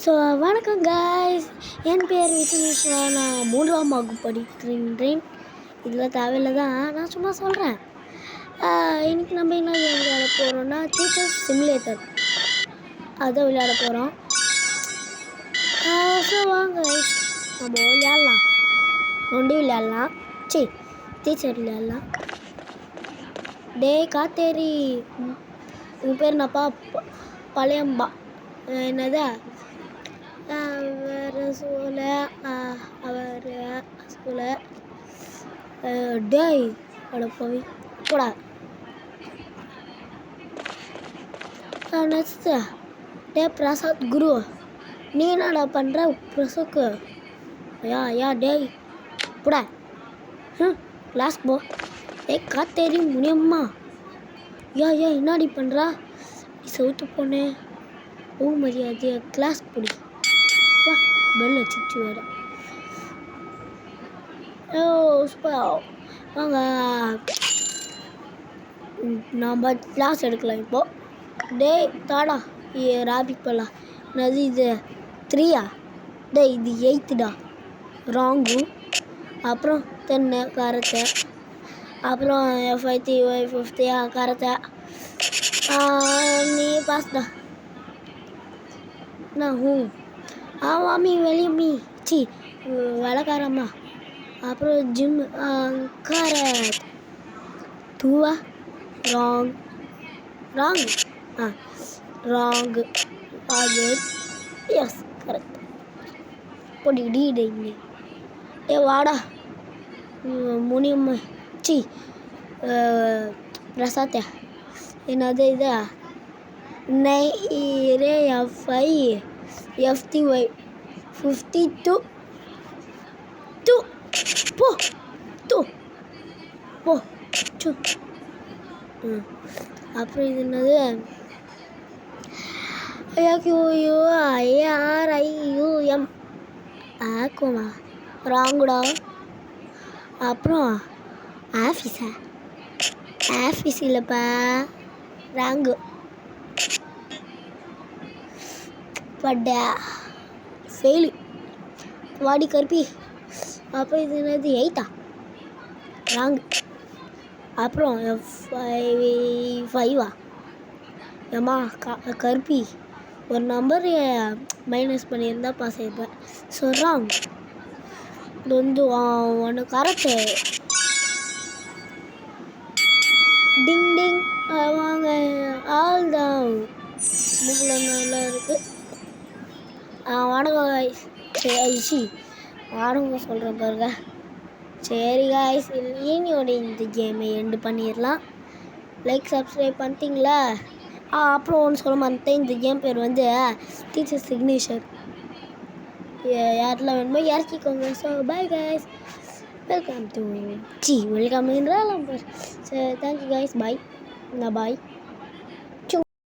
So வணக்கம் guys, என் பேர் விஷ்ணுஷ்வா. நான் 3ஆம் வகுப்பு படிக்கின்றேன். இதில் தேவையில்லை தான், நான் சும்மா சொல்கிறேன். இன்றைக்கி நம்ம என்ன விளையாட போகிறோம்னா டீச்சர்ஸ் சிமுலேட்டர், அதை விளையாட போகிறோம். ஸோ வாங்க நம்ம விளையாடலாம். நொண்டி விளையாடலாம், டீச்சர் விளையாடலாம். டே காத்தேரி, உன் பேர் என்னப்பா? பழையம்பா. என்னது அவர் சூழ அவர் சூழ டேய் அட போய் போடா. நெக்ஸ்ட்டு டே பிரசாத் குரு, நீ என்னடா பண்ணுற பிரசுக்கு? யா டேய் போடா. கிளாஸ் போ. காத்தேரி முனியம்மா, ஏன் என்னடி பண்ணுறா? நீ செவுத்து போனேன். மரியாதையை கிளாஸ் பிடி. பெல் வச்சுட்டு வேறு. வாங்க நம்ம கிளாஸ் எடுக்கலாம் இப்போது. டே தாடா ராபிக் போகலாம். என்னது இது 3யா? டே இது 8டா. ராங்கு. அப்புறம் 10 கரெக்டு. அப்புறம் F5 50 கரெக்டு. நீ பாஸ்டா. நான் ஆமாமி வெளியம்மி வேலைக்காரம்மா. அப்புறம் ஜிம் கரெக்ட். 2வா? ராங். ராங்கு. அது எஸ் கரெக்ட். போடி டீ வாடா முனியம்மா. பிரசாத் என்னது இது? F5 FTY 52 போ. அப்புறம் இது என்னது? QUIRIUM ஆக்குமா? ராங்குடா. அப்புறம் ஆஃபீஸ் இல்லைப்பா, ராங்கு. பட்டா ஃபெயிலு. வாடி கருப்பி. அப்புறம் இது என்னது? 8ஆ? ராங்கு. அப்புறம் F5வா? ஏம்மா கருப்பி, ஒரு நம்பர் மைனஸ் பண்ணியிருந்தா பாஸ் ஆகிருப்பேன். So wrong. இது வந்து ஒன்று கரெக்டு. டிங் டிங். வாங்க ஆல் தான் மூக்கில் நல்லா இருக்குது. வணக்கம் காய்ஸ். வணக்கம் சொல்கிறேன் பாருங்க. சரி காய்ஸ், இனியோட இந்த கேமை எண்டு பண்ணிடலாம். லைக் சப்ஸ்கிரைப் பண்ணிட்டீங்களா? அப்புறம் ஒன்று சொல்ல மாட்டேன், இந்த கேம் பேர் வந்து டீச்சர் சிக்னேச்சர். யாரெல்லாம் வேணுமோ இறக்கிக்கோங்க. So bye guys, welcome to welcome என்றால் சரி, தேங்க்யூ காய்ஸ். பாய்.